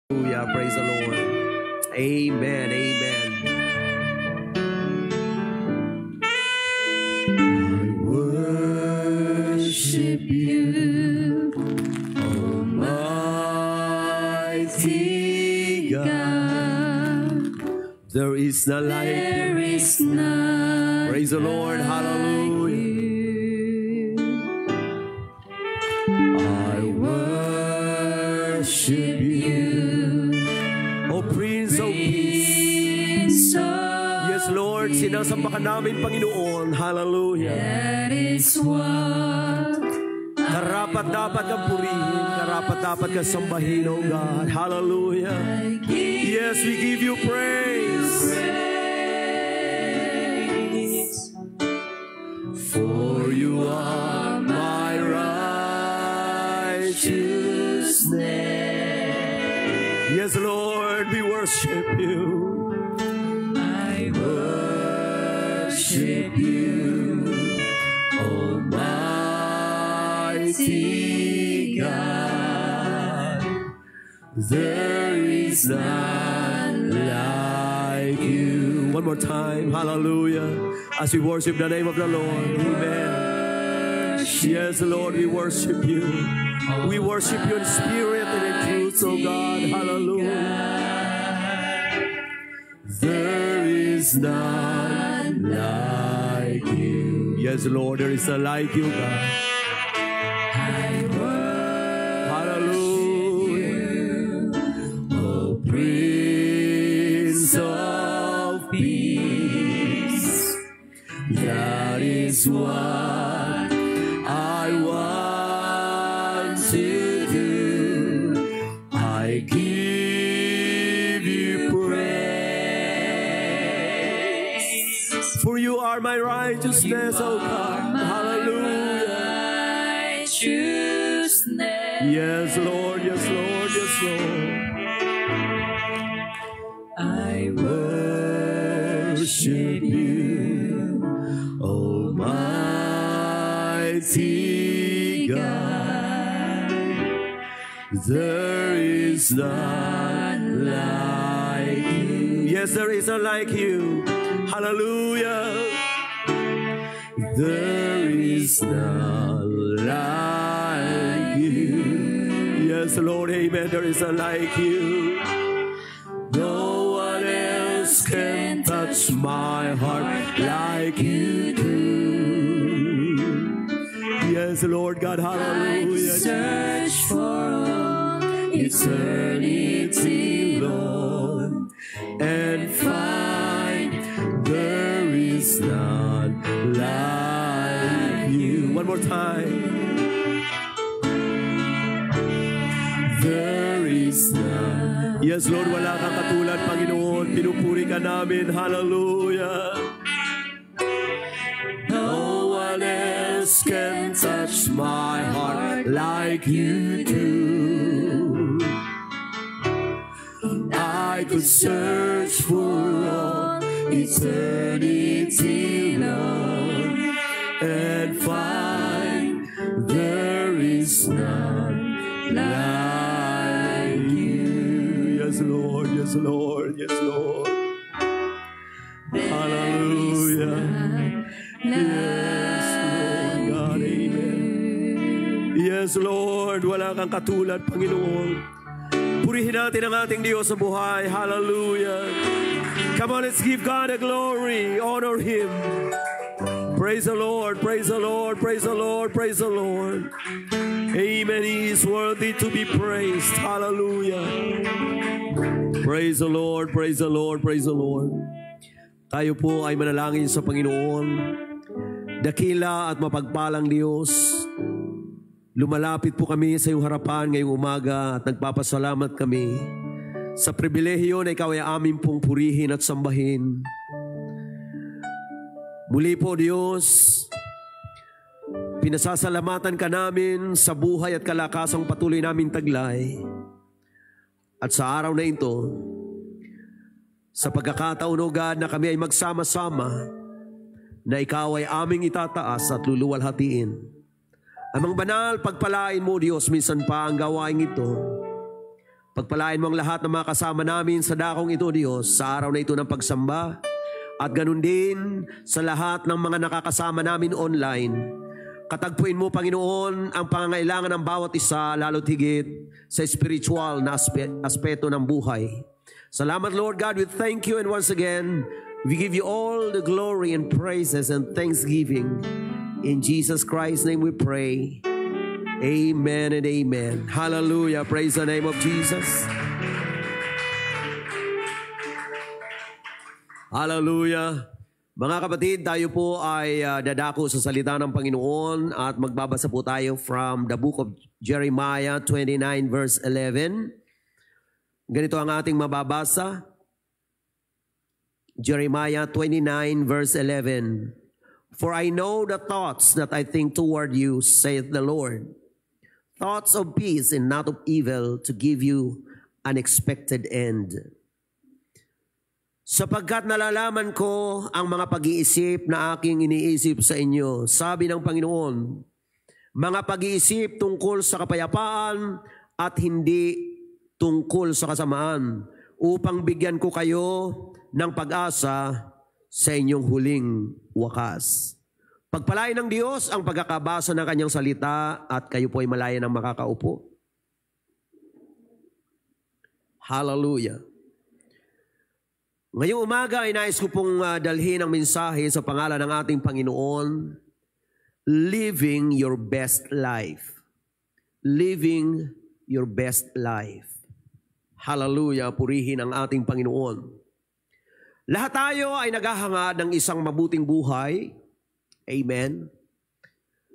Hallelujah. Praise the Lord. Amen. Amen. I worship you, Almighty God. There is none like you. Praise the Lord. Hallelujah. I worship you, O Prince of Peace. Yes, Lord, sinasamba ka namin, Panginoon. Hallelujah. That is what karapat-dapat kang purihin, karapat-dapat kang sambahin, O God. Hallelujah. Yes, we give you praise. For you are my righteousness. Yes, Lord, we worship you. I worship you, Almighty God. There is none like you. One more time, hallelujah. As we worship the name of the Lord, amen. Yes, Lord, we worship you. We worship you in spirit and in truth, oh God, hallelujah. There is none like you. Yes, Lord, there is none like you, God. Hallelujah. Oh, Prince of Peace, that is what I want to do. I give you praise. For you are my righteousness, O God. Hallelujah. Yes, Lord, yes, Lord, yes, Lord. I worship you, Almighty God. There is none like you. Yes, there is none like you. Hallelujah. There is none like you. Yes, Lord, amen. There is none like you. No one else can touch my heart like you do. Yes, Lord God, hallelujah. I search for all eternity, Lord, and find there is none like you. One more time. There is none. Yes, Lord, wala kang katulad, Panginoon. Pinupuri ka namin. Hallelujah. No one else can touch my heart like you do. I could search for all eternity, Lord, and find there is none like you. Yes, Lord, yes, Lord, yes, Lord. Hallelujah. Yes, Lord God, amen. Yes, Lord, wala kang katulad, Panginoon. Purihin natin ang ating Diyos sa buhay. Hallelujah. Come on, let's give God the glory. Honor Him. Praise the Lord, praise the Lord, praise the Lord, praise the Lord. Amen. He is worthy to be praised. Hallelujah. Praise the Lord, praise the Lord, praise the Lord. Tayo po ay manalangin sa Panginoon. Dakila at mapagpalang Diyos, lumalapit po kami sa iyong harapan ngayong umaga at nagpapasalamat kami sa pribilehiyo na ikaw ay aming pong purihin at sambahin. Muli po, Diyos, pinasasalamatan ka namin sa buhay at kalakasang patuloy naming taglay. At sa araw na ito, sa pagkakataon, O God, na kami ay magsama-sama, na ikaw ay aming itataas at luluwalhatiin. Amang banal, pagpalain mo, Diyos, minsan pa ang gawain ito Pagpalain mo ang lahat ng mga kasama namin sa dakong ito, Diyos, sa araw na ito ng pagsamba. At ganun din sa lahat ng mga nakakasama namin online. Katagpuin mo, Panginoon, ang pangangailangan ng bawat isa, lalo't higit sa spiritual na aspeto ng buhay. Salamat, Lord God. We thank you, and once again, we give you all the glory and praises and thanksgiving. In Jesus Christ's name we pray. Amen and amen. Hallelujah. Praise the name of Jesus. Hallelujah. Mga kapatid, tayo po ay dadako sa salita ng Panginoon at magbabasa po tayo from the book of Jeremiah 29 verse 11. Ganito ang ating mababasa. Jeremiah 29 verse 11. For I know the thoughts that I think toward you, saith the Lord. Thoughts of peace and not of evil, to give you an expected end. Sapagkat nalalaman ko ang mga pag-iisip na aking iniisip sa inyo, sabi ng Panginoon, mga pag-iisip tungkol sa kapayapaan at hindi tungkol sa kasamaan, upang bigyan ko kayo ng pag-asa sa inyong huling wakas. Pagpalain ng Diyos ang pagkakabasa ng kanyang salita at kayo po ay malaya ng makakaupo. Hallelujah. Ngayong umaga ay nais ko pong dalhin ang mensahe sa pangalan ng ating Panginoon, living your best life. Living your best life. Hallelujah, purihin ang ating Panginoon. Lahat tayo ay naghahangad ng isang mabuting buhay. Amen.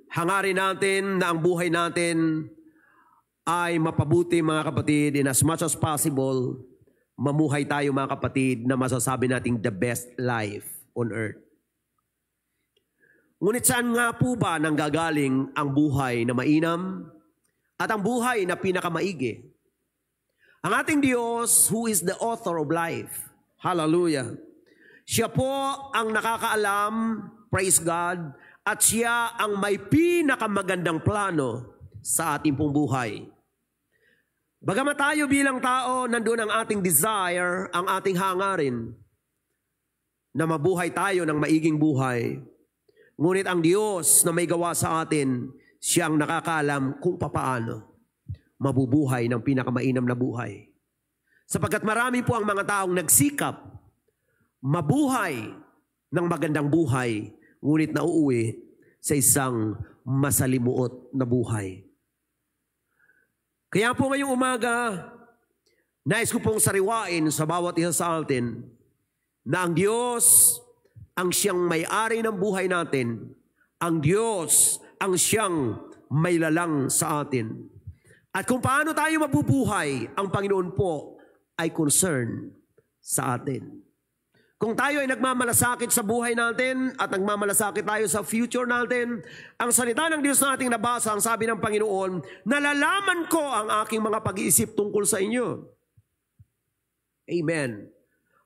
Hangarin natin na ang buhay natin ay mapabuti, mga kapatid, in as much as possible, mamuhay tayo, mga kapatid, na masasabi nating the best life on earth. Ngunit saan nga po ba nanggagaling ang buhay na mainam at ang buhay na pinakamaigi? Ang ating Diyos, who is the author of life. Hallelujah. Siya po ang nakakaalam, praise God, at siya ang may pinakamagandang plano sa ating pong buhay. Bagamat tayo bilang tao, nandun ang ating desire, ang ating hangarin, na mabuhay tayo ng maiging buhay. Ngunit ang Diyos na may gawa sa atin, siya ang nakakaalam kung papaano mabubuhay ng pinakamainam na buhay. Sapagkat marami po ang mga taong nagsikap mabuhay ng magandang buhay, ngunit nauuwi sa isang masalimuot na buhay. Kaya po ngayong umaga, nais ko pong sariwain sa bawat isa sa atin na ang Diyos ang siyang may-ari ng buhay natin. Ang Diyos ang siyang may lalang sa atin. At kung paano tayo mabubuhay, ang Panginoon po ay concern sa atin. Kung tayo ay nagmamalasakit sa buhay natin at nagmamalasakit tayo sa future natin, ang salita ng Diyos na ating nabasa, ang sabi ng Panginoon, nalalaman ko ang aking mga pag-iisip tungkol sa inyo. Amen.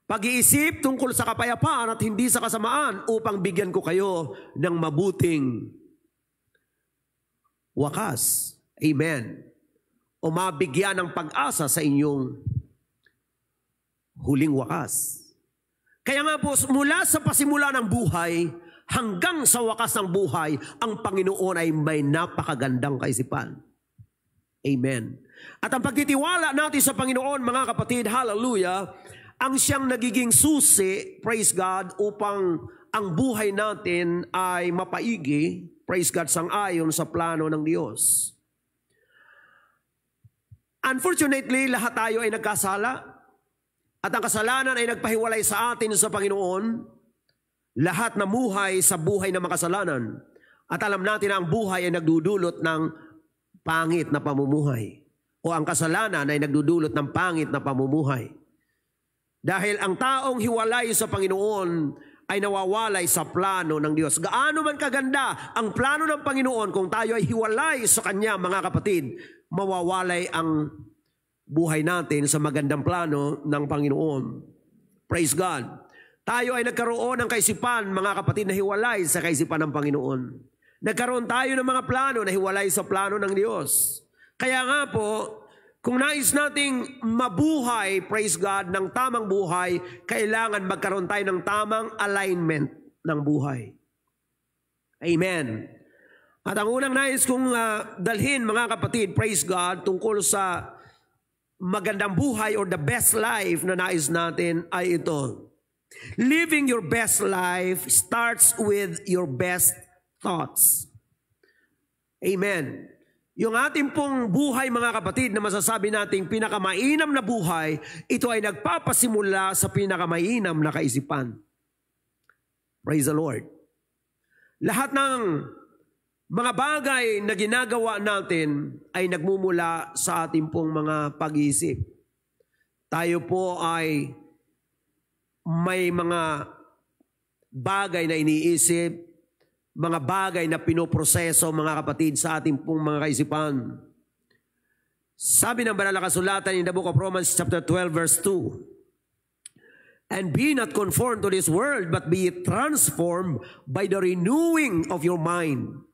Pag-iisip tungkol sa kapayapaan at hindi sa kasamaan upang bigyan ko kayo ng mabuting wakas. Amen. O mabigyan ng pag-asa sa inyong huling wakas. Kaya nga po, mula sa pasimula ng buhay hanggang sa wakas ng buhay, ang Panginoon ay may napakagandang kaisipan. Amen. At ang pagtitiwala natin sa Panginoon, mga kapatid, hallelujah, ang siyang nagiging susi, praise God, upang ang buhay natin ay mapaigi, praise God, sang-ayon sa plano ng Diyos. Unfortunately, lahat tayo ay nagkasala. At ang kasalanan ay nagpahiwalay sa atin sa Panginoon. Lahat namuhay sa buhay na makasalanan. At alam natin na ang buhay ay nagdudulot ng pangit na pamumuhay. O ang kasalanan ay nagdudulot ng pangit na pamumuhay. Dahil ang taong hiwalay sa Panginoon ay nawawalay sa plano ng Diyos. Gaano man kaganda ang plano ng Panginoon, kung tayo ay hiwalay sa Kanya, mga kapatid, mawawalay ang buhay natin sa magandang plano ng Panginoon. Praise God. Tayo ay nagkaroon ng kaisipan, mga kapatid, na hiwalay sa kaisipan ng Panginoon. Nagkaroon tayo ng mga plano na hiwalay sa plano ng Diyos. Kaya nga po, Kung nais nating mabuhay, praise God, ng tamang buhay, kailangan magkaroon tayo ng tamang alignment ng buhay. Amen. At ang unang nais kong dalhin, mga kapatid, praise God, tungkol sa magandang buhay or the best life na nais natin ay ito. Living your best life starts with your best thoughts. Amen. Yung ating pong buhay, mga kapatid, na masasabi nating pinakamainam na buhay, ito ay nagpapasimula sa pinakamainam na kaisipan. Praise the Lord. Lahat ng mga bagay na ginagawa natin ay nagmumula sa ating pong mga pag-iisip. Tayo po ay may mga bagay na iniisip, mga bagay na pinoproseso, mga kapatid, sa ating pong mga kaisipan. Sabi ng banal na kasulatan in the book of Romans chapter 12 verse 2, "And be not conformed to this world, but be transformed by the renewing of your mind,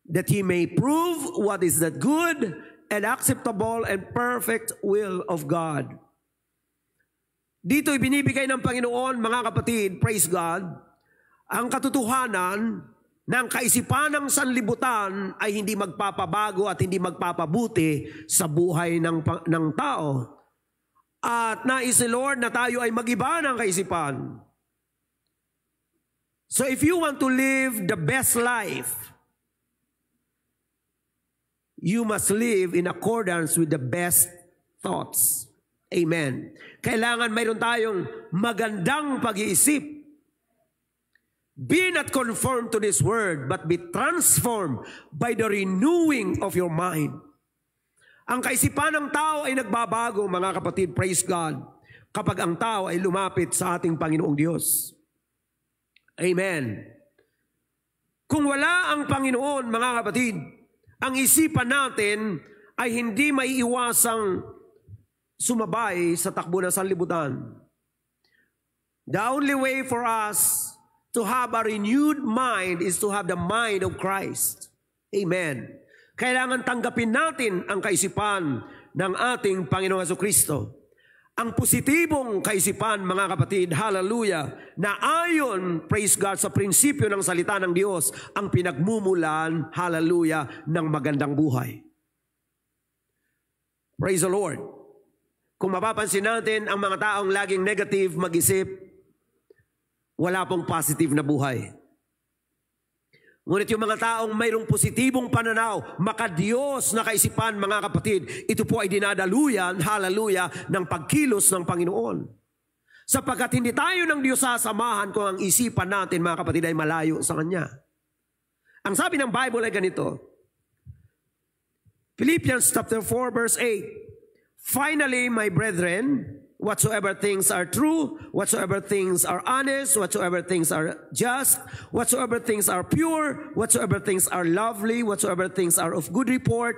that ye may prove what is the good and acceptable and perfect will of God." Dito ibinibigay ng Panginoon, mga kapatid, praise God, ang katotohanan ng kaisipan ng sanlibutan ay hindi magpapabago at hindi magpapabuti sa buhay ng tao. At nais ni Lord na tayo ay mag-iba ng kaisipan. So if you want to live the best life, you must live in accordance with the best thoughts. Amen. Kailangan mayroon tayong magandang pag-iisip. Be not conformed to this world, but be transformed by the renewing of your mind. Ang kaisipan ng tao ay nagbabago, mga kapatid, praise God, kapag ang tao ay lumapit sa ating Panginoong Diyos. Amen. Kung wala ang Panginoon, mga kapatid, ang isipan natin ay hindi maiiwasang sumabay sa takbo ng sanlibutan. The only way for us to have a renewed mind is to have the mind of Christ. Amen. Kailangan tanggapin natin ang kaisipan ng ating Panginoong Jesucristo. Ang positibong kaisipan, mga kapatid, hallelujah, na ayon, praise God, sa prinsipyo ng salita ng Diyos, ang pinagmumulan, hallelujah, ng magandang buhay. Praise the Lord. Kung mapapansin natin, ang mga taong laging negative mag-isip, wala pong positive na buhay. Ngunit yung mga taong mayroong positibong pananaw, makadiyos na kaisipan, mga kapatid, ito po ay dinadaluyan, hallelujah, ng pagkilos ng Panginoon. Sapagkat hindi tayo ng Diyos sasamahan kung ang isipan natin, mga kapatid, ay malayo sa Kanya. Ang sabi ng Bible ay ganito, Philippians chapter 4 verse 8, "Finally, my brethren, whatsoever things are true, whatsoever things are honest, whatsoever things are just, whatsoever things are pure, whatsoever things are lovely, whatsoever things are of good report,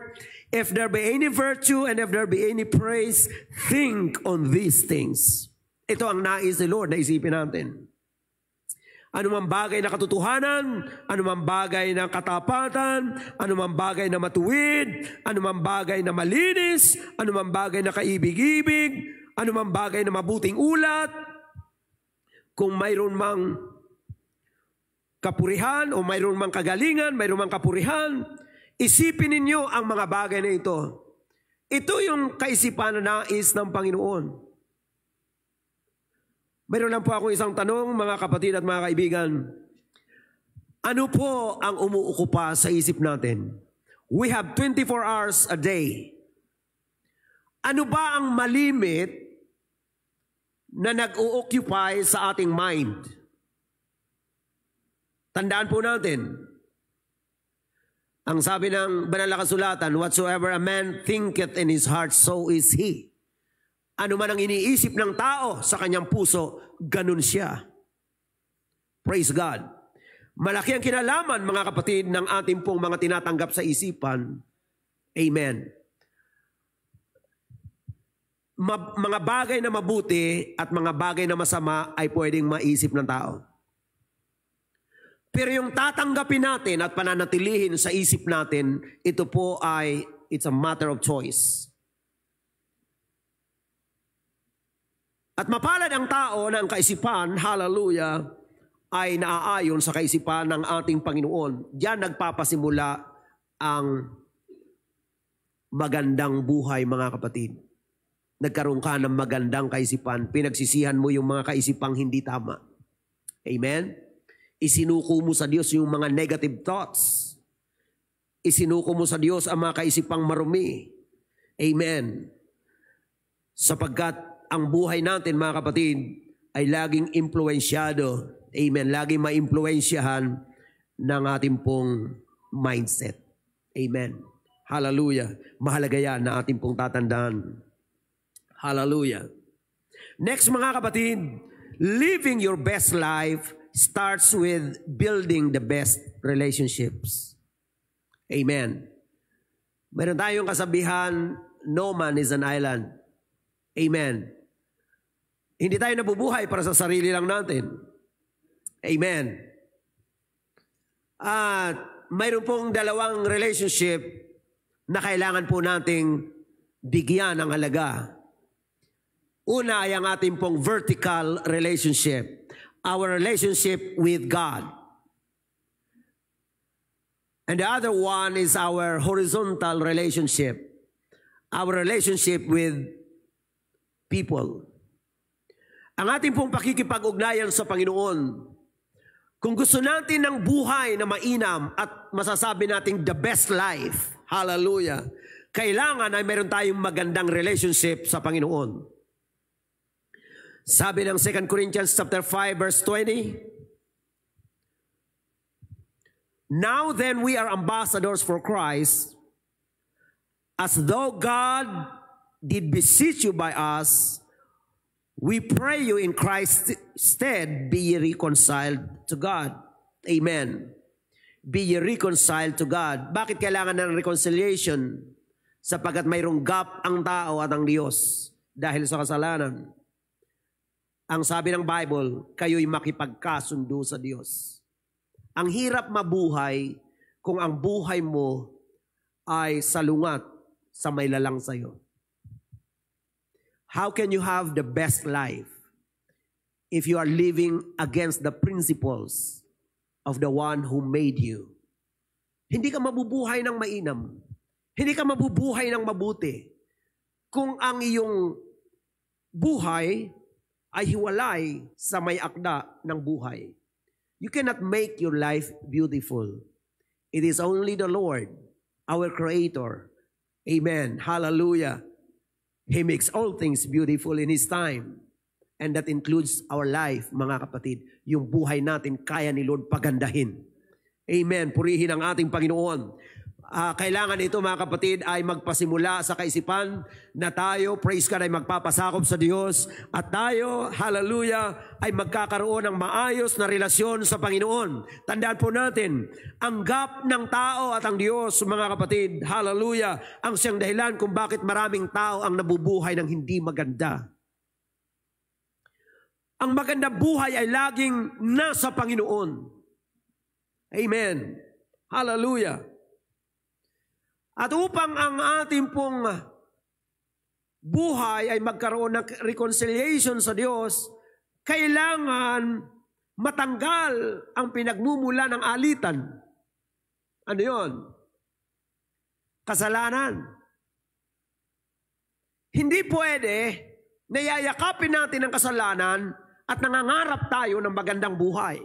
if there be any virtue and if there be any praise, think on these things." Ito ang nais ni Lord na isipin natin. Anumang bagay na katotohanan, anumang bagay na katapatan, anumang bagay na matuwid, anumang bagay na malinis, anumang bagay na kaibig-ibig, anumang bagay na mabuting ulat, kung mayroon mang kapurihan o mayroon mang kagalingan, mayroon mang kapurihan, isipin ninyo ang mga bagay na ito. Ito yung kaisipan na nais ng Panginoon. Mayroon lang po akong isang tanong, mga kapatid at mga kaibigan. Ano po ang umuukupa sa isip natin? We have 24 hours a day. Ano ba ang malimit na nag-o-occupy sa ating mind? Tandaan po natin, ang sabi ng banal na kasulatan, "Whatsoever a man thinketh in his heart, so is he." Ano man ang iniisip ng tao sa kanyang puso, ganun siya. Praise God. Malaki ang kinalaman, mga kapatid, ng ating pong mga tinatanggap sa isipan. Amen. Mga bagay na mabuti at mga bagay na masama ay pwedeng maisip ng tao. Pero yung tatanggapin natin at pananatilihin sa isip natin, ito po ay, it's a matter of choice. At mapalad ang tao na ang kaisipan, hallelujah, ay naaayon sa kaisipan ng ating Panginoon. Diyan nagpapasimula ang magandang buhay, mga kapatid. Nagkaroon ka ng magandang kaisipan, pinagsisihan mo yung mga kaisipang hindi tama. Amen? Isinuko mo sa Diyos yung mga negative thoughts. Isinuko mo sa Diyos ang mga kaisipang marumi. Amen? Sapagkat ang buhay natin, mga kapatid, ay laging impluensyado. Amen? Laging maimpluensyahan ng ating pong mindset. Amen? Hallelujah. Mahalaga yan na ating pong tatandaan. Hallelujah. Next, mga kapatid, living your best life starts with building the best relationships. Amen. Meron tayong kasabihan, no man is an island. Amen. Hindi tayo nabubuhay para sa sarili lang natin. Amen. At mayroon pong dalawang relationship na kailangan po nating bigyan ng halaga. Una ay ang ating pong vertical relationship. Our relationship with God. And the other one is our horizontal relationship. Our relationship with people. Ang ating pong pakikipag-ugnayan sa Panginoon, kung gusto natin ng buhay na mainam at masasabi natin the best life, hallelujah, kailangan ay meron tayong magandang relationship sa Panginoon. Sabi ng 2 Corinthians chapter 5 verse 20, now then we are ambassadors for Christ, as though God did beseech you by us, we pray you in Christ's stead, be ye reconciled to God. Amen. Be ye reconciled to God. Bakit kailangan ng reconciliation? Sapagkat mayroong gap ang tao at ang Diyos dahil sa kasalanan. Ang sabi ng Bible, kayo'y makipagkasundo sa Diyos. Ang hirap mabuhay kung ang buhay mo ay salungat sa may lalang sa'yo. How can you have the best life if you are living against the principles of the one who made you? Hindi ka mabubuhay ng mainam. Hindi ka mabubuhay ng mabuti kung ang iyong buhay ay hiwalay sa may akda ng buhay. You cannot make your life beautiful. It is only the Lord, our Creator. Amen. Hallelujah. He makes all things beautiful in His time. And that includes our life, mga kapatid. Yung buhay natin, kaya ni Lord pagandahin. Amen. Purihin ang ating Panginoon. Kailangan ito, mga kapatid, ay magpasimula sa kaisipan na tayo, praise God, ay magpapasakop sa Diyos. At tayo, hallelujah, ay magkakaroon ng maayos na relasyon sa Panginoon. Tandaan po natin, ang gap ng tao at ang Diyos, mga kapatid, hallelujah, ang siyang dahilan kung bakit maraming tao ang nabubuhay ng hindi maganda. Ang magandang buhay ay laging nasa Panginoon. Amen. Hallelujah. At upang ang ating pong buhay ay magkaroon ng reconciliation sa Diyos, kailangan matanggal ang pinagmumula ng alitan. Ano yon? Kasalanan. Hindi pwede na yayakapin natin ang kasalanan at nangangarap tayo ng magandang buhay.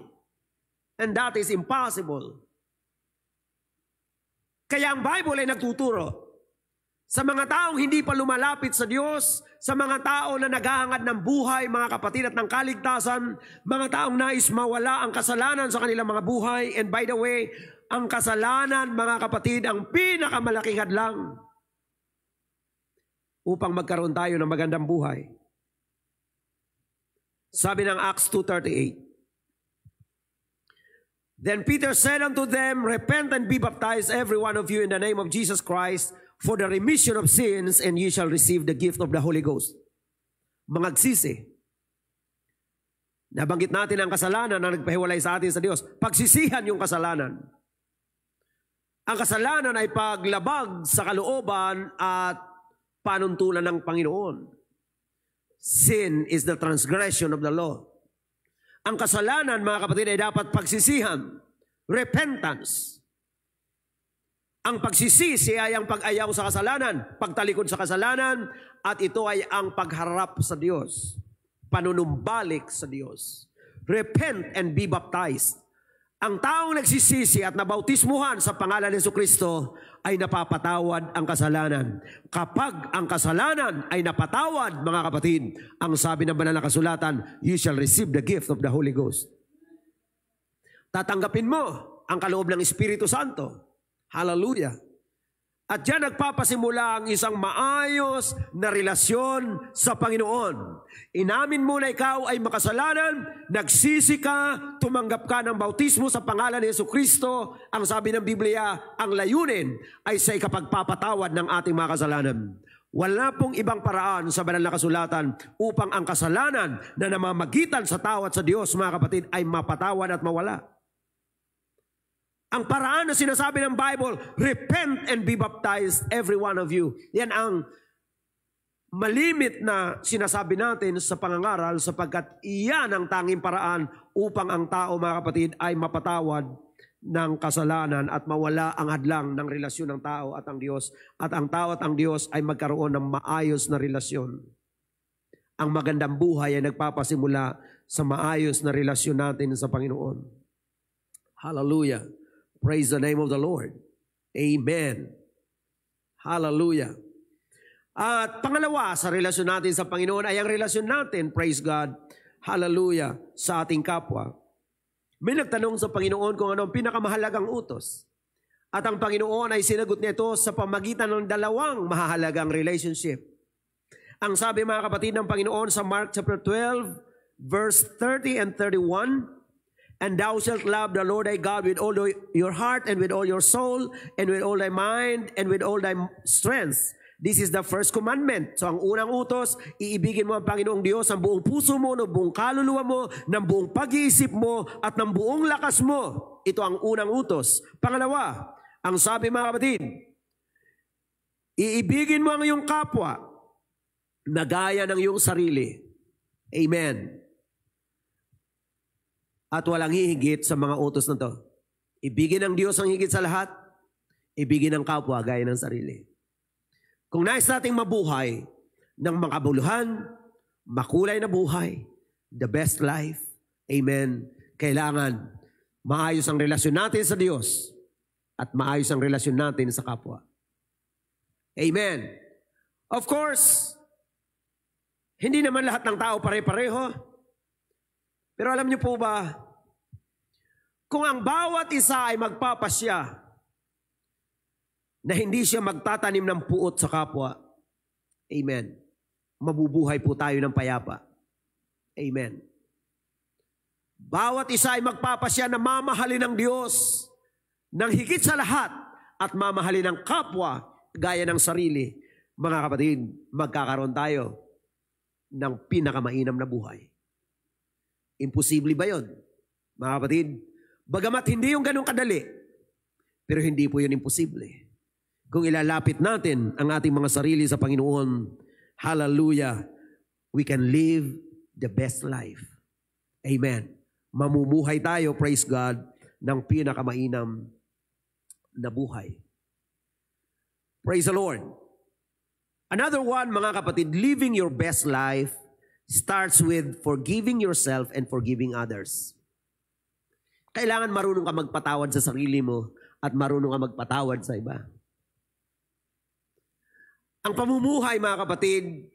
And that is impossible. Kaya ang Bible ay nagtuturo sa mga taong hindi pa lumalapit sa Diyos, sa mga tao na naghahangad ng buhay, mga kapatid, at ng kaligtasan, mga taong nais mawala ang kasalanan sa kanilang mga buhay. And by the way, ang kasalanan, mga kapatid, ang pinakamalaking hadlang upang magkaroon tayo ng magandang buhay. Sabi ng Acts 2:38, then Peter said unto them, repent and be baptized every one of you in the name of Jesus Christ for the remission of sins, and ye shall receive the gift of the Holy Ghost. Mangagsisi. Nabanggit natin ang kasalanan na nagpahiwalay sa atin sa Diyos. Pagsisihan yung kasalanan. Ang kasalanan ay paglabag sa kalooban at panuntulan ng Panginoon. Sin is the transgression of the law. Ang kasalanan, mga kapatid, ay dapat pagsisihan. Repentance. Ang pagsisisi ay ang pag-ayaw sa kasalanan, pagtalikod sa kasalanan, at ito ay ang pagharap sa Diyos. Panunumbalik sa Diyos. Repent and be baptized. Ang taong nagsisisi at nabautismuhan sa pangalan ni Jesucristo ay napapatawad ang kasalanan. Kapag ang kasalanan ay napatawad, mga kapatid, ang sabi ng banal na kasulatan, you shall receive the gift of the Holy Ghost. Tatanggapin mo ang kaloob ng Espiritu Santo. Hallelujah. At diyan nagpapasimula ang isang maayos na relasyon sa Panginoon. Inamin mo na ikaw ay makasalanan, nagsisi ka, tumanggap ka ng bautismo sa pangalan ni Jesucristo. Ang sabi ng Biblia, ang layunin ay sa ikapagpapatawad ng ating mga kasalanan. Wala pong ibang paraan sa banal na kasulatan upang ang kasalanan na namamagitan sa tao at sa Diyos, mga kapatid, ay mapatawad at mawala. Ang paraan na sinasabi ng Bible, repent and be baptized, every one of you. Yan ang malimit na sinasabi natin sa pangangaral sapagkat iyan ang tanging paraan upang ang tao, mga kapatid, ay mapatawad ng kasalanan at mawala ang hadlang ng relasyon ng tao at ang Diyos. At ang tao at ang Diyos ay magkaroon ng maayos na relasyon. Ang magandang buhay ay nagpapasimula sa maayos na relasyon natin sa Panginoon. Hallelujah. Praise the name of the Lord. Amen. Hallelujah. At pangalawa sa relasyon natin sa Panginoon ay ang relasyon natin, praise God, hallelujah, sa ating kapwa. May nagtanong sa Panginoon kung ano ang pinakamahalagang utos. At ang Panginoon ay sinagot nito sa pamagitan ng dalawang mahalagang relationship. Ang sabi, mga kapatid, ng Panginoon sa Mark chapter 12, verse 30 and 31, and thou shalt love the Lord thy God with all your heart and with all your soul and with all thy mind and with all thy strength. This is the first commandment. So ang unang utos, iibigin mo ang Panginoong Diyos ng buong puso mo, ng buong kaluluwa mo, ng buong pag-iisip mo, at ng buong lakas mo. Ito ang unang utos. Pangalawa, ang sabi, mga kapatid, iibigin mo ang iyong kapwa na gaya ng iyong sarili. Amen. At walang hihigit sa mga utos na to. Ibigin ng Diyos ang higit sa lahat, ibigin ng kapwa gaya ng sarili. Kung nais nating mabuhay ng makabuluhan, makulay na buhay, the best life, amen, kailangan maayos ang relasyon natin sa Diyos at maayos ang relasyon natin sa kapwa. Amen. Of course, hindi naman lahat ng tao pare-pareho. Pero alam niyo po ba, kung ang bawat isa ay magpapasya na hindi siya magtatanim ng puot sa kapwa, amen, mabubuhay po tayo ng payapa. Amen. Bawat isa ay magpapasya na mamahalin ng Diyos ng higit sa lahat at mamahalin ng kapwa gaya ng sarili. Mga kapatid, magkakaroon tayo ng pinakamainam na buhay. Imposible ba yun? Mga kapatid, bagamat hindi yung ganun kadali, pero hindi po yun imposible. Kung ilalapit natin ang ating mga sarili sa Panginoon, hallelujah, we can live the best life. Amen. Mamumuhay tayo, praise God, ng pinakamainam na buhay. Praise the Lord. Another one, mga kapatid, living your best life starts with forgiving yourself and forgiving others. Kailangan marunong ka magpatawad sa sarili mo at marunong ka magpatawad sa iba. Ang pamumuhay, mga kapatid,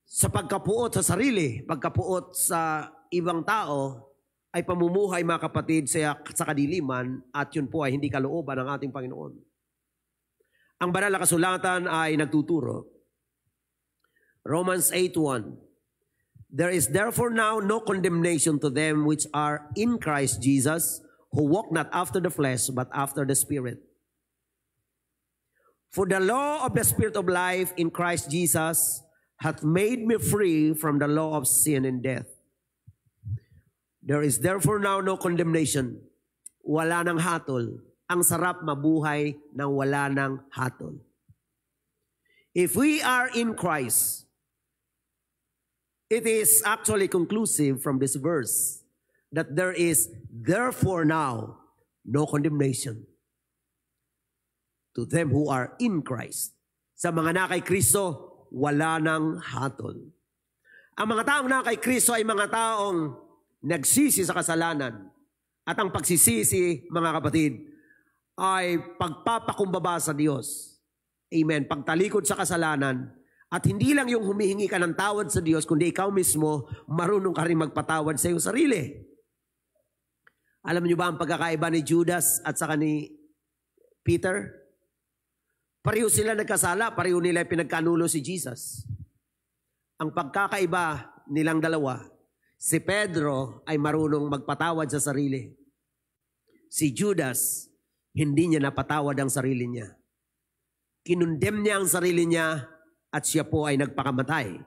sa pagkapuot sa sarili, pagkapuot sa ibang tao, ay pamumuhay, mga kapatid, sa kadiliman, at yun po ay hindi kalooban ng ating Panginoon. Ang banal na kasulatan ay nagtuturo. Romans 8:1. There is therefore now no condemnation to them which are in Christ Jesus, who walk not after the flesh, but after the Spirit. For the law of the Spirit of life in Christ Jesus hath made me free from the law of sin and death. There is therefore now no condemnation. Wala nang hatol. Ang sarap mabuhay nang wala nang hatol. If we are in Christ, it is actually conclusive from this verse that there is therefore now no condemnation to them who are in Christ. Sa mga na kay Kristo, wala nang hatol. Ang mga taong na kay Kristo ay mga taong nagsisi sa kasalanan. At ang pagsisisi, mga kapatid, ay pagpapakumbaba sa Diyos. Amen. Pagtalikod sa kasalanan. At hindi lang yung humihingi ka ng tawad sa Diyos, kundi ikaw mismo, marunong ka rin magpatawad sa iyong sarili. Alam niyo ba ang pagkakaiba ni Judas at saka ni Peter? Pareho sila nagkasala, pareho nila pinagkanulo si Jesus. Ang pagkakaiba nilang dalawa, si Pedro ay marunong magpatawad sa sarili. Si Judas, hindi niya napatawad ang sarili niya. Kinundem niya ang sarili niya at siya po ay nagpakamatay.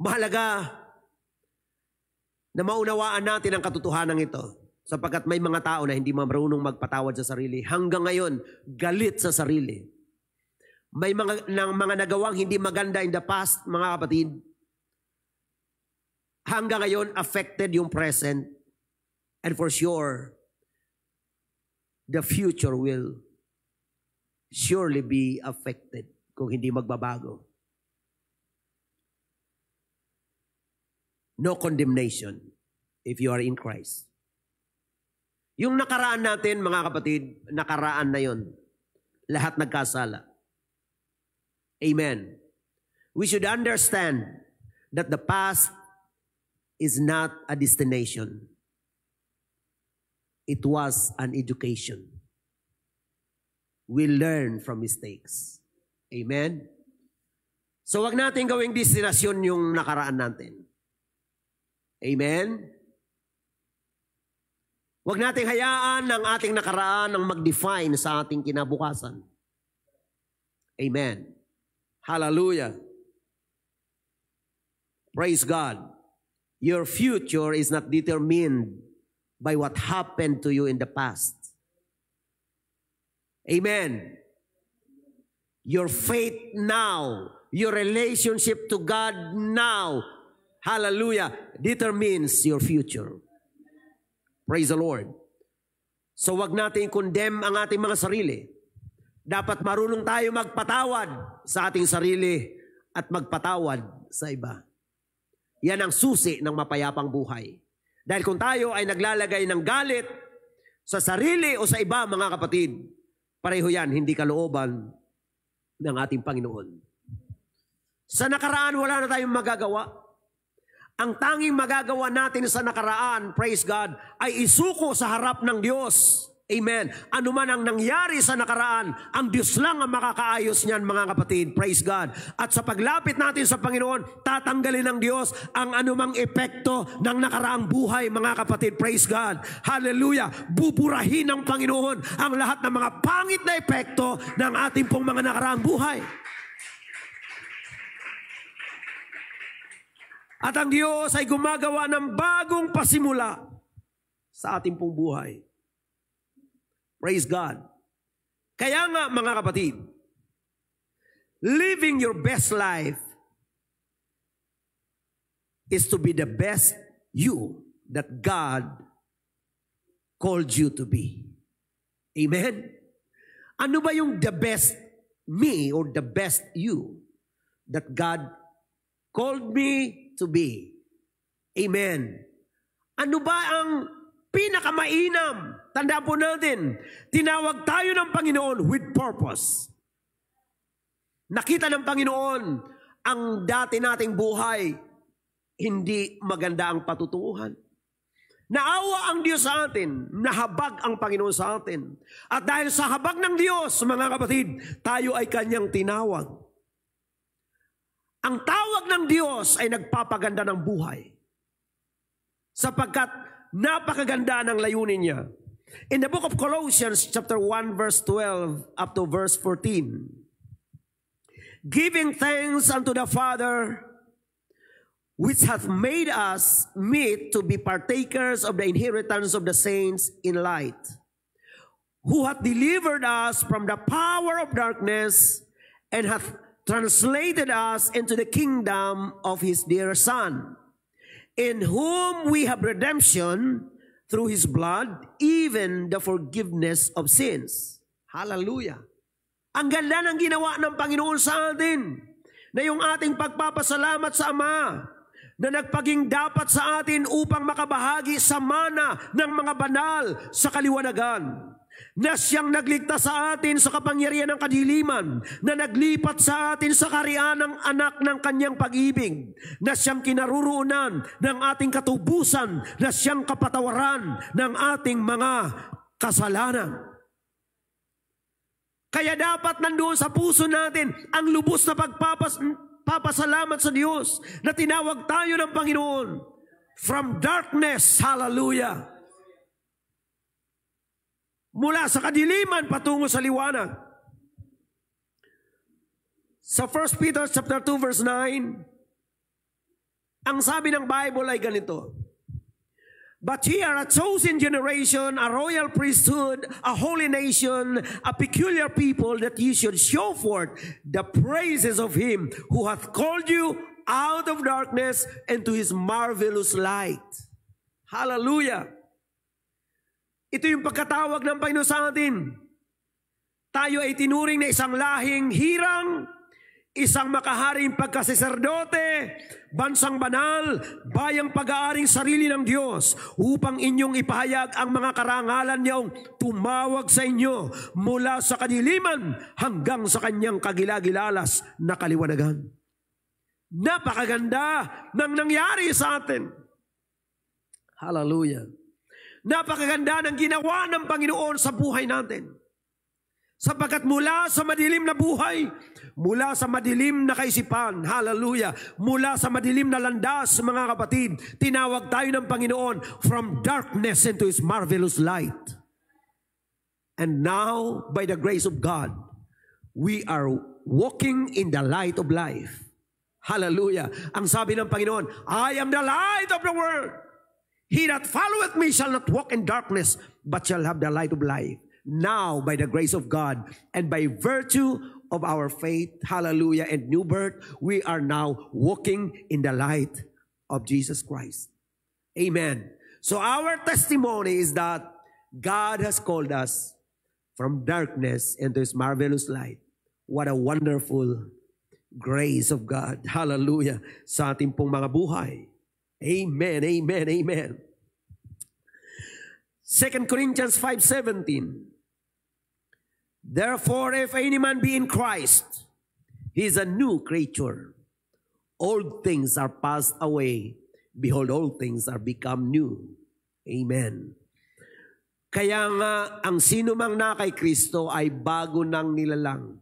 Mahalaga na maunawaan natin ang katotohanan ito. Sapagkat may mga tao na hindi marunong magpatawad sa sarili. Hanggang ngayon, galit sa sarili. May mga nagawang hindi maganda in the past, mga kapatid. Hanggang ngayon, affected yung present. And for sure, the future will surely be affected kung hindi magbabago. No condemnation if you are in Christ. Yung nakaraan natin, mga kapatid, nakaraan na yon. Lahat nagkasala. Amen. We should understand that the past is not a destination. It was an education. We learn from mistakes. Amen. So wag natin gawing destinasyon yung nakaraan natin. Amen. Huwag nating hayaan ang ating nakaraan ang mag-define sa ating kinabukasan. Amen. Hallelujah. Praise God. Your future is not determined by what happened to you in the past. Amen. Your faith now, your relationship to God now, hallelujah, determines your future. Praise the Lord. So wag natin condemn ang ating mga sarili. Dapat marunong tayo magpatawad sa ating sarili at magpatawad sa iba. Yan ang susi ng mapayapang buhay. Dahil kung tayo ay naglalagay ng galit sa sarili o sa iba, mga kapatid, pareho yan, hindi kalooban ng ating Panginoon. Sa nakaraan, wala na tayong magagawa. Ang tanging magagawa natin sa nakaraan, praise God, ay isuko sa harap ng Diyos. Amen. Ano man ang nangyari sa nakaraan, ang Diyos lang ang makakaayos niyan, mga kapatid. Praise God. At sa paglapit natin sa Panginoon, tatanggalin ng Diyos ang anumang epekto ng nakaraang buhay, mga kapatid. Praise God. Hallelujah. Buburahin ng Panginoon ang lahat ng mga pangit na epekto ng ating pong mga nakaraang buhay. At ang Diyos ay gumagawa ng bagong pasimula sa ating pong buhay. Praise God. Kaya nga, mga kapatid, living your best life is to be the best you that God called you to be. Amen? Ano ba yung the best me or the best you that God called me to be? Amen. Ano ba ang pinakamainam? Tandaan po natin, tinawag tayo ng Panginoon with purpose. Nakita ng Panginoon ang dati nating buhay, hindi maganda ang patutunguhan. Naawa ang Diyos sa atin, nahabag ang Panginoon sa atin. At dahil sa habag ng Diyos, mga kapatid, tayo ay Kanyang tinawag. Ang tawag ng Diyos ay nagpapaganda ng buhay. Sapagkat napakaganda ng layunin niya. In the book of Colossians chapter 1 verse 12 up to verse 14. Giving thanks unto the Father which hath made us meet to be partakers of the inheritance of the saints in light, who hath delivered us from the power of darkness and hath translated us into the kingdom of his dear Son, in whom we have redemption through his blood, even the forgiveness of sins. Hallelujah. Ang ganda ng ginawa ng Panginoon sa atin, na yung ating pagpapasalamat sa Ama, na nagpaging dapat sa atin upang makabahagi sa mana ng mga banal sa kaliwanagan, na siyang nagligtas sa atin sa kapangyarihan ng kadiliman, na naglipat sa atin sa kaharian ng anak ng kanyang pag-ibig, na siyang kinaruroonan ng ating katubusan, na siyang kapatawaran ng ating mga kasalanan. Kaya dapat nandoon sa puso natin ang lubos na pagpapasalamat sa Diyos na tinawag tayo ng Panginoon from darkness, hallelujah, mula sa kadiliman patungo sa liwanag. Sa 1 Peter chapter 2 verse 9, ang sabi ng Bible ay ganito: But ye are a chosen generation, a royal priesthood, a holy nation, a peculiar people, that ye should show forth the praises of him who hath called you out of darkness into his marvelous light. Hallelujah! Ito yung pagkatawag ng Panginoon sa atin. Tayo ay tinuring na isang lahing hirang, isang makaharing pagkasaserdote, bansang banal, bayang pag-aaring sarili ng Diyos, upang inyong ipahayag ang mga karangalan niyong tumawag sa inyo mula sa kadiliman hanggang sa kanyang kagilagilalas na kaliwanagan. Napakaganda ng nangyari sa atin. Hallelujah. Napakaganda ng ginawa ng Panginoon sa buhay natin. Sapagkat mula sa madilim na buhay, mula sa madilim na kaisipan, hallelujah, mula sa madilim na landas, mga kapatid, tinawag tayo ng Panginoon from darkness into his marvelous light. And now, by the grace of God, we are walking in the light of life. Hallelujah. Ang sabi ng Panginoon, I am the light of the world. He that followeth me shall not walk in darkness, but shall have the light of life. Now, by the grace of God, and by virtue of our faith, hallelujah, and new birth, we are now walking in the light of Jesus Christ. Amen. So our testimony is that God has called us from darkness into his marvelous light. What a wonderful grace of God. Hallelujah. Sa ating pong mga buhay. Amen, amen, amen. 2 Corinthians 5:17. Therefore, if any man be in Christ, he is a new creature. Old things are passed away. Behold, all things are become new. Amen. Kaya nga, ang sino mang na kay Kristo ay bago ng nilalang.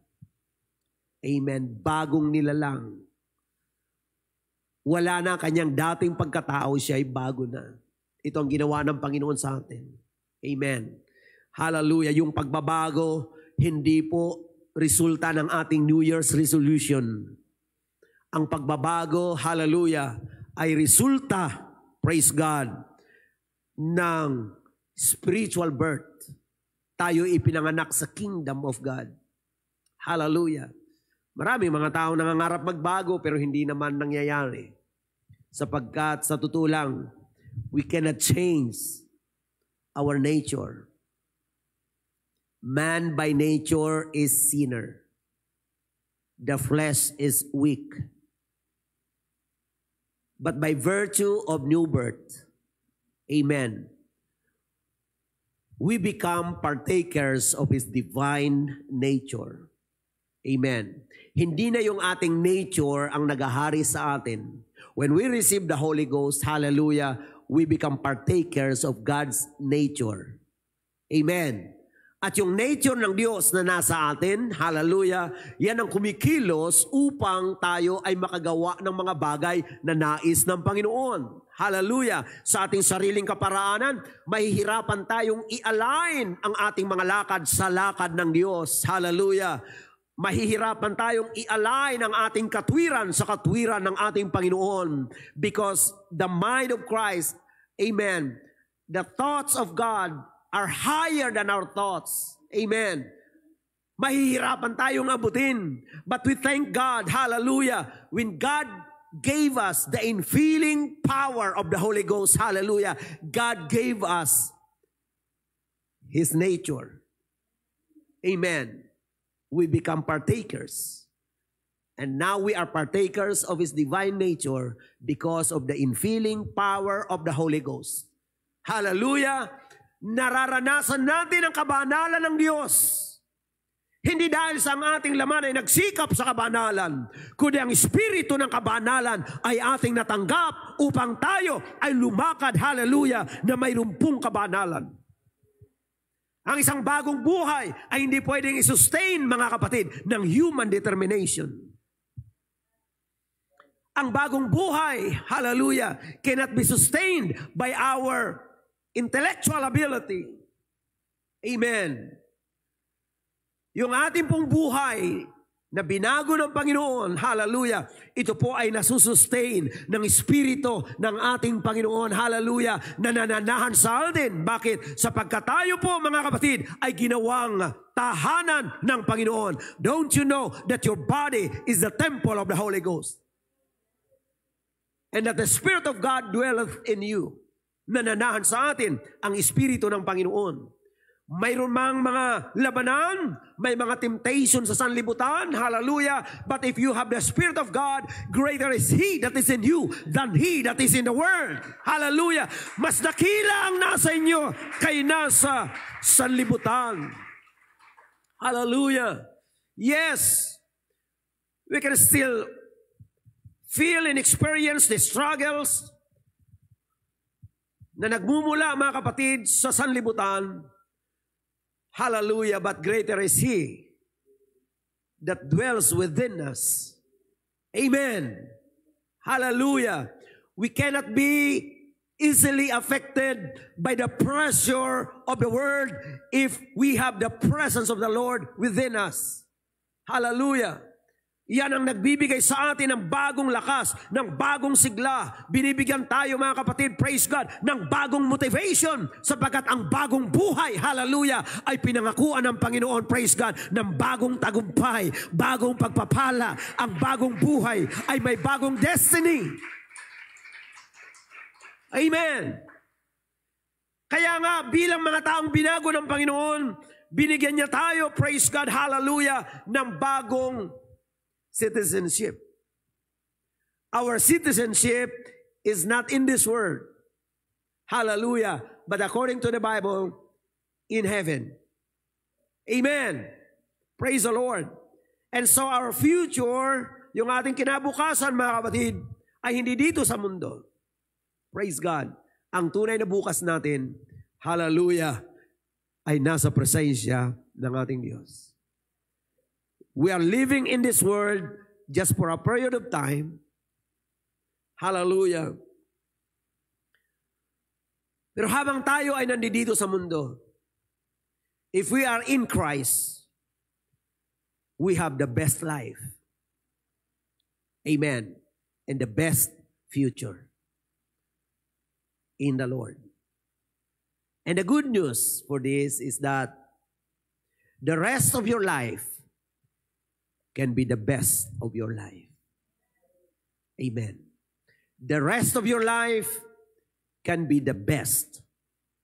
Amen. Bagong nilalang. Wala na kanyang dating pagkatao, siya ay bago na. Ito ang ginawa ng Panginoon sa atin. Amen. Hallelujah. Yung pagbabago, hindi po resulta ng ating New Year's resolution. Ang pagbabago, hallelujah, ay resulta, praise God, ng spiritual birth. Tayo ipinanganak sa kingdom of God. Hallelujah. Maraming mga tao nangangarap magbago pero hindi naman nangyayari. Sapagkat sa totoo lang, we cannot change our nature. Man by nature is sinner. The flesh is weak. But by virtue of new birth, amen, we become partakers of his divine nature. Amen. Hindi na yung ating nature ang nagahari sa atin. When we receive the Holy Ghost, hallelujah, we become partakers of God's nature. Amen. At yung nature ng Diyos na nasa atin, hallelujah, yan ang kumikilos upang tayo ay makagawa ng mga bagay na nais ng Panginoon. Hallelujah. Sa ating sariling kaparaanan, mahihirapan tayong i-align ang ating mga lakad sa lakad ng Diyos. Hallelujah. Mahihirapan tayong i-align ang ating katwiran sa katwiran ng ating Panginoon. Because the mind of Christ, amen, the thoughts of God are higher than our thoughts. Amen. Mahihirapan tayong abutin. But we thank God, hallelujah, when God gave us the infilling power of the Holy Ghost, hallelujah, God gave us His nature. Amen. We become partakers. And now we are partakers of His divine nature because of the infilling power of the Holy Ghost. Hallelujah! Nararanasan natin ang kabanalan ng Diyos. Hindi dahil sa ating laman ay nagsikap sa kabanalan, kundi ang Espiritu ng kabanalan ay ating natanggap upang tayo ay lumakad, hallelujah, na mayroon pong kabanalan. Ang isang bagong buhay ay hindi pwedeng i-sustain, mga kapatid, ng human determination. Ang bagong buhay, hallelujah, cannot be sustained by our intellectual ability. Amen. Yung ating pong buhay na binago ng Panginoon, hallelujah, ito po ay nasusustain ng Espiritu ng ating Panginoon, hallelujah, na nananahan sa atin. Bakit? Sapagkat tayo po, mga kapatid, ay ginawang tahanan ng Panginoon. Don't you know that your body is the temple of the Holy Ghost? And that the Spirit of God dwelleth in you. Nananahan sa atin ang Espiritu ng Panginoon. Mayroon mang mga labanan, may mga temptation sa sanlibutan, hallelujah. But if you have the Spirit of God, greater is He that is in you than he that is in the world. Hallelujah. Mas dakila ang nasa inyo kay nasa sanlibutan. Hallelujah. Yes, we can still feel and experience the struggles na nagmumula, mga kapatid, sa sanlibutan. Hallelujah, but greater is He that dwells within us. Amen. Hallelujah. We cannot be easily affected by the pressure of the world if we have the presence of the Lord within us. Hallelujah. Yan ang nagbibigay sa atin ng bagong lakas, ng bagong sigla. Binibigyan tayo, mga kapatid, praise God, ng bagong motivation sapagkat ang bagong buhay, hallelujah, ay pinangakuan ng Panginoon, praise God, ng bagong tagumpay, bagong pagpapala. Ang bagong buhay ay may bagong destiny. Amen. Kaya nga, bilang mga taong binago ng Panginoon, binigyan niya tayo, praise God, hallelujah, ng bagong citizenship. Our citizenship is not in this world. Hallelujah. But according to the Bible, in heaven. Amen. Praise the Lord. And so our future, yung ating kinabukasan, mga kapatid, ay hindi dito sa mundo. Praise God. Ang tunay na bukas natin, hallelujah, ay nasa presensya ng ating Diyos. We are living in this world just for a period of time. Hallelujah. Pero habang tayo ay nandito sa mundo, if we are in Christ, we have the best life. Amen. And the best future in the Lord. And the good news for this is that the rest of your life can be the best of your life. Amen. The rest of your life can be the best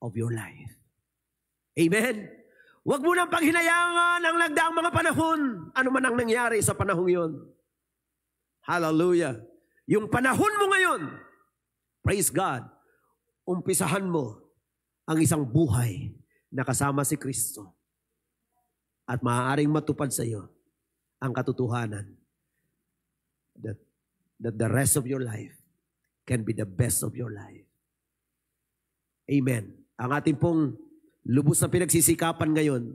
of your life. Amen. Huwag mo nang paghinayangan ang nagdaang mga panahon. Ano man ang nangyari sa panahon yon. Hallelujah. Yung panahon mo ngayon, praise God, umpisahan mo ang isang buhay na kasama si Kristo. At maaaring matupad sa iyo ang katotohanan that the rest of your life can be the best of your life. Amen. Ang ating pong lubos na pinagsisikapan ngayon,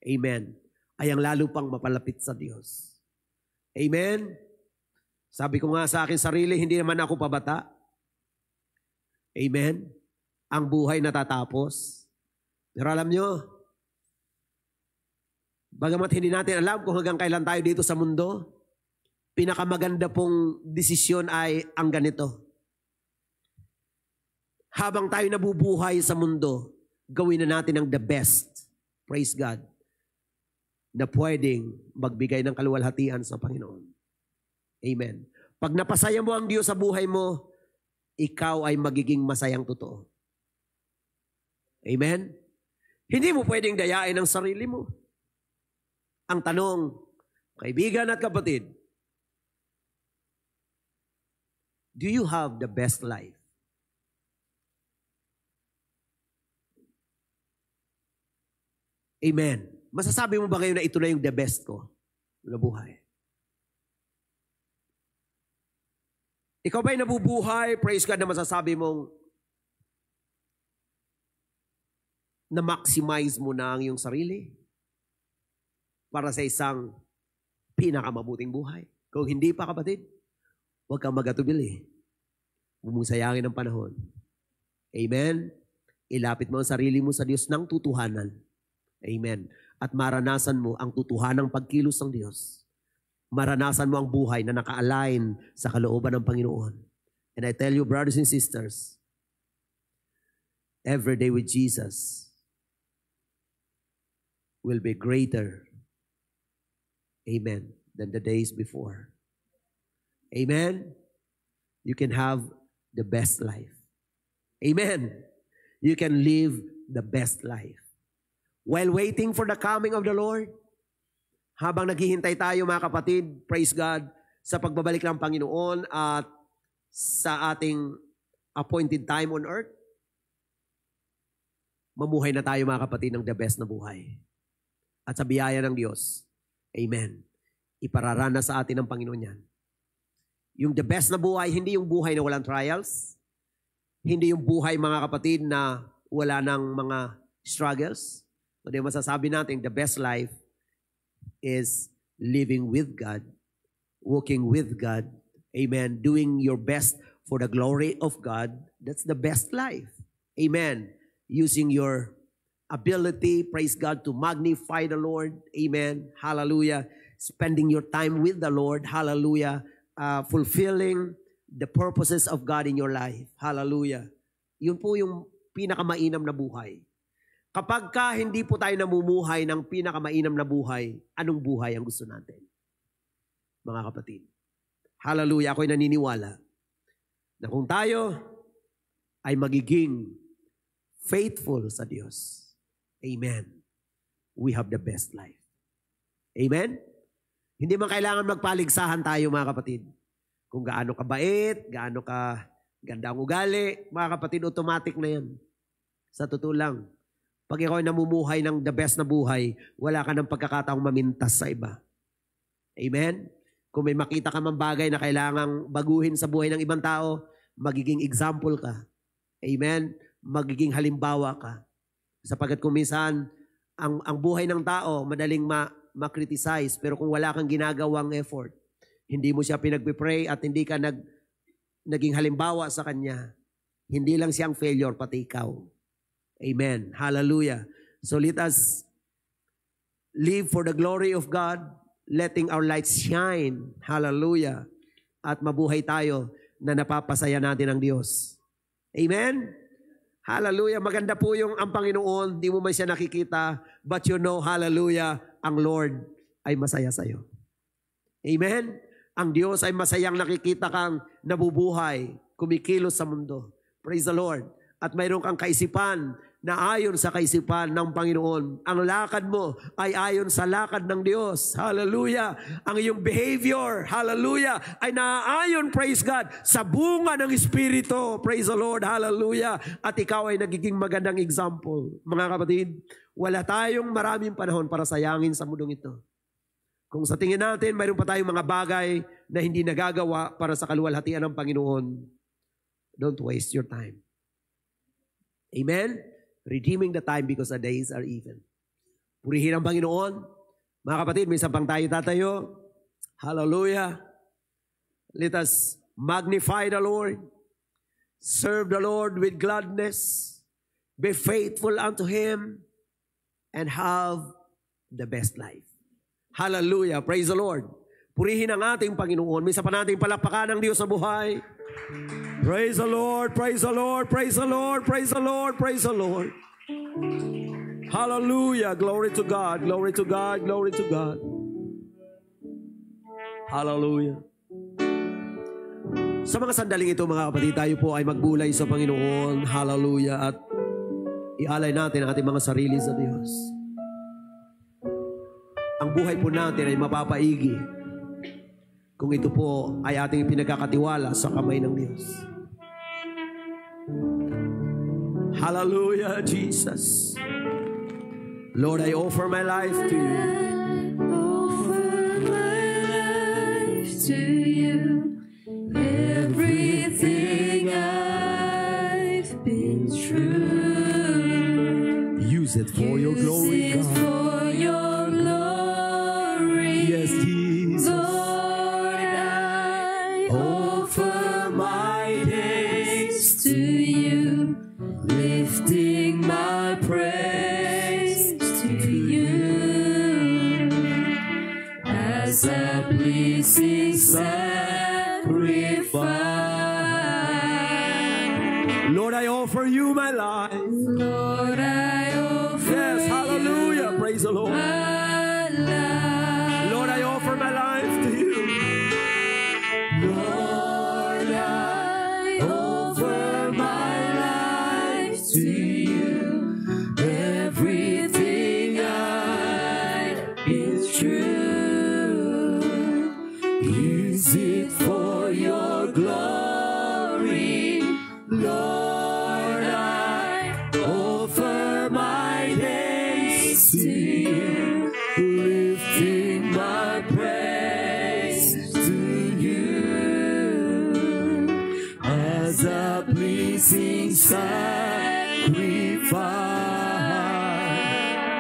amen, ay ang lalo pang mapalapit sa Diyos. Amen. Sabi ko nga sa akin sarili, hindi naman ako pabata. Amen. Ang buhay natatapos. Pero alam nyo, bagamat hindi natin alam kung hanggang kailan tayo dito sa mundo, pinakamaganda pong desisyon ay ang ganito. Habang tayo nabubuhay sa mundo, gawin na natin ang the best. Praise God. na pwedeng magbigay ng kaluwalhatian sa Panginoon. Amen. Pag napasaya mo ang Diyos sa buhay mo, ikaw ay magiging masayang totoo. Amen? Hindi mo pwedeng dayain ang sarili mo. Ang tanong, kaibigan at kapatid, do you have the best life? Amen. Masasabi mo ba ngayon na ito na yung the best ko na buhay? Ikaw ba'y nabubuhay, praise God, na masasabi mong na-maximize mo na ang iyong sarili para sa isang pinakamabuting buhay? Kung hindi pa, kapatid, huwag kang magatubili. Huwag mong sayangin ang panahon. Amen? Ilapit mo ang sarili mo sa Diyos ng tutuhanan. Amen. At maranasan mo ang tutuhanang pagkilos ng Diyos. Maranasan mo ang buhay na naka-align sa kalooban ng Panginoon. And I tell you, brothers and sisters, every day with Jesus will be greater, amen, than the days before. Amen? You can have the best life. Amen? You can live the best life. While waiting for the coming of the Lord, habang naghihintay tayo mga kapatid, praise God, sa pagbabalik ng Panginoon at sa ating appointed time on earth, mamuhay na tayo mga kapatid ng the best na buhay. At sa biyaya ng Diyos, amen, ipararana sa atin ng Panginoon yan. Yung the best na buhay, hindi yung buhay na walang trials, hindi yung buhay mga kapatid na wala ng mga struggles. Kundi masasabi natin, the best life is living with God, walking with God, amen, doing your best for the glory of God. That's the best life. Amen. Using your ability, praise God, to magnify the Lord. Amen. Hallelujah. Spending your time with the Lord. Hallelujah. Fulfilling the purposes of God in your life. Hallelujah. Yun po yung pinakamainam na buhay. Kapag ka hindi po tayo namumuhay ng pinakamainam na buhay, anong buhay ang gusto natin? Mga kapatid. Hallelujah. Ako'y naniniwala na kung tayo ay magiging faithful sa Diyos, amen, we have the best life. Amen? Hindi man kailangan magpaligsahan tayo mga kapatid. Kung gaano ka bait, gaano ka ganda ang ugali, mga kapatid, automatic na yan. Sa totoo lang. Pag ikaw ay namumuhay ng the best na buhay, wala ka ng pagkakataong mamintas sa iba. Amen? Kung may makita ka mang bagay na kailangang baguhin sa buhay ng ibang tao, magiging example ka. Amen? Magiging halimbawa ka. Sapagkat kung minsan, ang buhay ng tao, madaling ma-criticize, pero kung wala kang ginagawang effort, hindi mo siya pinagpipray at hindi ka naging halimbawa sa kanya, hindi lang siyang failure, pati ikaw. Amen. Hallelujah. So let us live for the glory of God, letting our light shine. Hallelujah. At mabuhay tayo na napapasaya natin ang Diyos. Amen. Hallelujah. Maganda po yung ang Panginoon, di mo man siya nakikita, but you know, hallelujah, ang Lord ay masaya sa'yo. Amen. Ang Diyos ay masayang nakikita kang nabubuhay, kumikilos sa mundo. Praise the Lord. At mayroon kang kaisipan na ayon sa kaisipan ng Panginoon. Ang lakad mo ay ayon sa lakad ng Diyos. Hallelujah. Ang iyong behavior, hallelujah, ay naaayon, praise God, sa bunga ng Espiritu. Praise the Lord, hallelujah. At ikaw ay nagiging magandang example. Mga kapatid, wala tayong maraming panahon para sayangin sa mundong ito. Kung sa tingin natin, mayroon pa tayong mga bagay na hindi nagagawa para sa kaluwalhatian ng Panginoon, don't waste your time. Amen? Redeeming the time because the days are evil. Purihin ang Panginoon. Mga kapatid, minsan pang tayo tatayo. Hallelujah. Let us magnify the Lord. Serve the Lord with gladness. Be faithful unto Him. And have the best life. Hallelujah. Praise the Lord. Purihin ang ating Panginoon. Minsan pa natin palakpakan ng Diyos sa buhay. Praise the Lord, praise the Lord, praise the Lord, praise the Lord, praise the Lord. Hallelujah. Glory to God. Glory to God. Glory to God. Hallelujah. Sa mga sandaling ito, mga kapatid, tayo po ay magbulay sa Panginoon. Hallelujah. At ialay natin ang ating mga sarili sa Diyos. Ang buhay po natin ay mapapaigi kung ito po ay ating pinagkakatiwala sa kamay ng Diyos. Hallelujah, Jesus. Lord, I offer my life to you. To you, everything I've been through. Use it for your glory, Use it God. for your glory. Yes, Jesus. Lord, I offer my days to you, lifting my praise to you as a pleasing sacrifice. Lord, I offer you my life. Lord, I offer Yes, hallelujah. you Praise the Lord. my life. Lord, I offer my life to you. Lord, I offer my life to you. Everything I've been through, use it for your glory. Lord, I offer my days to you, lifting my praise to you as a pleasing sacrifice.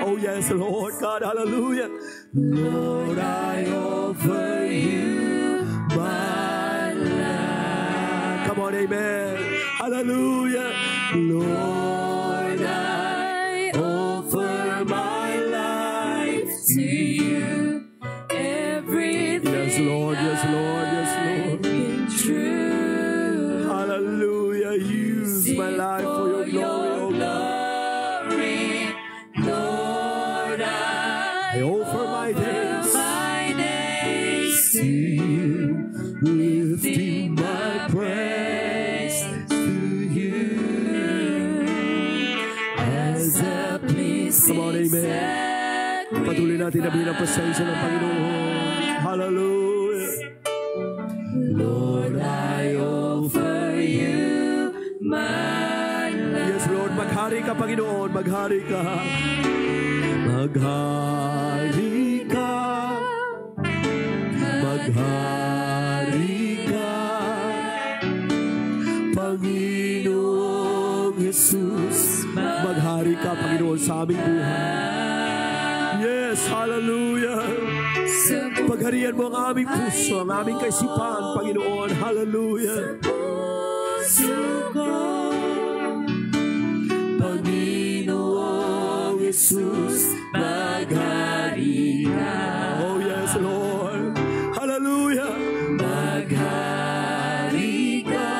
Oh, yes, Lord God. Hallelujah. Lord, I offer you my life. Come on, amen. Hallelujah. Lord, I offer my life to you. Everything Yes, Lord. Yes, Lord. Yes, Lord. I've been true. Hallelujah. Use my life for your glory, oh God. glory. Lord, I offer my days. my days to you, lifting my praise to you as a pleasing Come on, amen. Patuloy natin na bilang pasensya ng Panginoon. Hallelujah. Lord, I offer you my life. Yes, Lord. Maghari ka, Panginoon. Maghari ka. Maghari ka. Maghari ka. Panginoong Jesus. Maghari ka, Panginoon, sa aming buhay. Yes, hallelujah. Pagharian mo ang aming puso, ang aming kaisipan, Panginoon. Hallelujah. Panginoong Jesus, maghari ka. Oh, yes, Lord. Hallelujah. Maghari ka.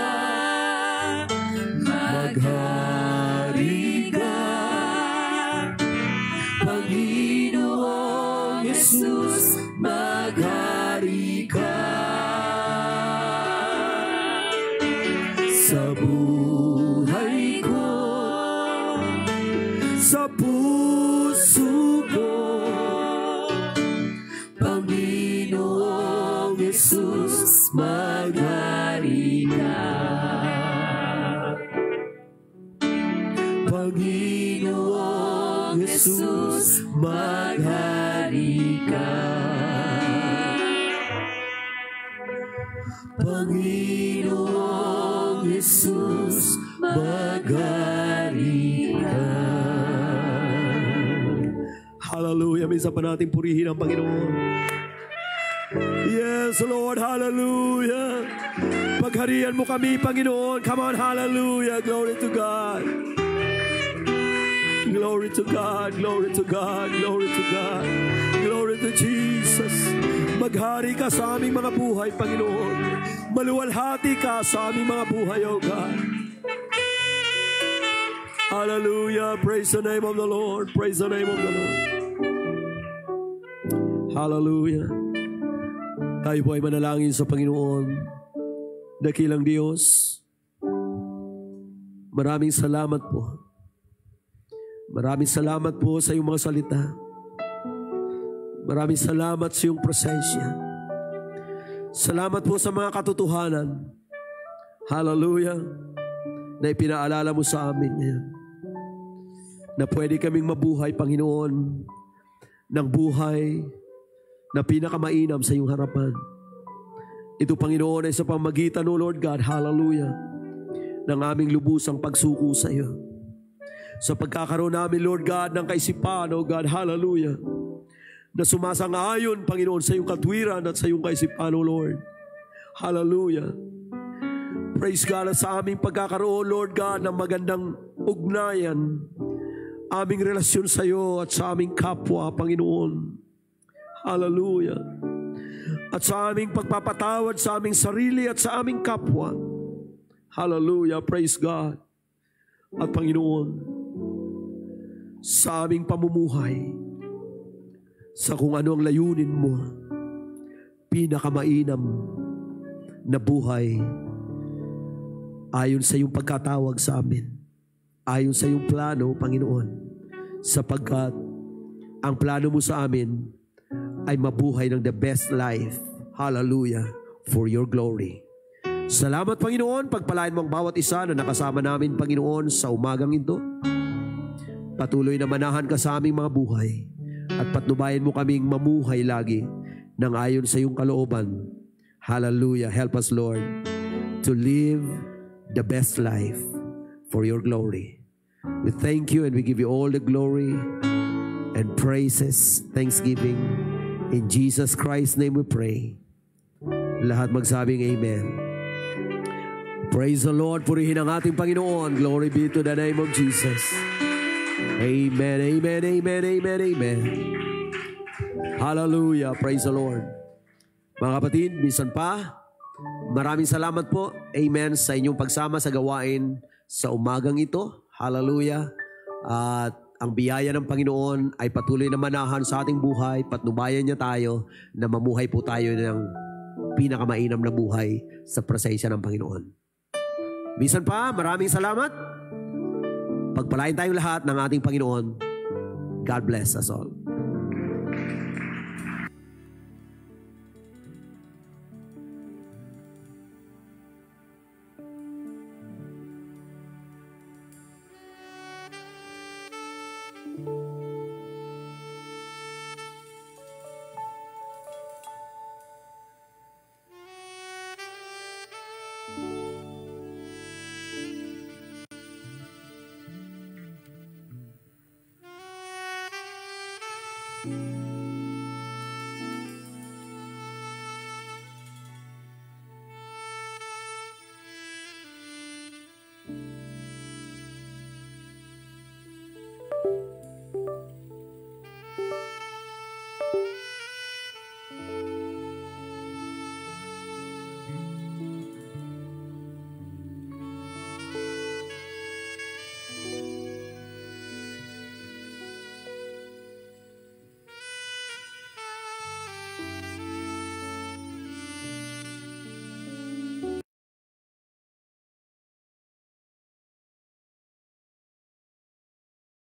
Maghari ka. Panginoong Jesus, maghari ka. Sa buhay ko, Sa puso ko, Panginoong Jesus, maghari ka. Panginoong Jesus, maghari ka. Panginoong Jesus, maghari ka. hallelujah. Minsan pa natin purihin ang Panginoon. Yes, Lord, hallelujah. Pagharian mo kami, Panginoon. Come on, hallelujah. Glory to God. Glory to God, glory to God, glory to God. Glory to Jesus. Maghari ka sa aming mga buhay, Panginoon. Maluwalhati ka sa aming mga buhay, O God. Hallelujah. Praise the name of the Lord. Praise the name of the Lord. Hallelujah. Tayo po ay manalangin sa Panginoon. Dakilang Diyos, maraming salamat po. Maraming salamat po sa iyong mga salita. Maraming salamat sa iyong presensya. Salamat po sa mga katotohanan. Hallelujah. Na ipinaalala mo sa amin ngayon. Na pwede kaming mabuhay, Panginoon, ng buhay na pinakamainam sa iyong harapan. Ito, Panginoon, ay sa pamagitan, O Lord God, hallelujah, ng aming lubusang pagsuko sa iyo. Sa pagkakaroon namin, Lord God, ng kaisipan, O God, hallelujah, na sumasang-ayon, Panginoon, sa iyong katwiran at sa iyong kaisipan, O Lord. Hallelujah. Praise God, at sa aming pagkakaroon, Lord God, ng magandang ugnayan, aming relasyon sa iyo at sa aming kapwa, Panginoon. Hallelujah. At sa aming pagpapatawad sa aming sarili at sa aming kapwa. Hallelujah. Praise God. At Panginoon, sa aming pamumuhay, sa kung ano ang layunin mo, pinakamainam na buhay, ayon sa iyong pagkatawag sa amin, ayon sa iyong plano, Panginoon, sapagkat ang plano mo sa amin ay mabuhay ng the best life. Hallelujah. For your glory. Salamat, Panginoon. Pagpalain mo ang bawat isa na nakasama namin, Panginoon, sa umagang ito. Patuloy na manahan ka sa aming mga buhay at patnubayan mo kaming mamuhay lagi ng ayon sa iyong kalooban. Hallelujah. Help us, Lord, to live the best life for your glory. We thank you and we give you all the glory and praises, thanksgiving. In Jesus Christ's name we pray. Lahat magsabing amen. Praise the Lord. Purihin ang ating Panginoon. Glory be to the name of Jesus. Amen, amen, amen, amen, amen. Hallelujah. Praise the Lord. Mga kapatid, minsan pa, maraming salamat po. Amen sa inyong pagsama sa gawain sa umagang ito. Hallelujah. At ang biyaya ng Panginoon ay patuloy na manahan sa ating buhay. Patnubayan niya tayo na mamuhay po tayo ng pinakamainam na buhay sa presensya ng Panginoon. Minsan pa, maraming salamat. Pagpalain tayong lahat ng ating Panginoon. God bless us all. you.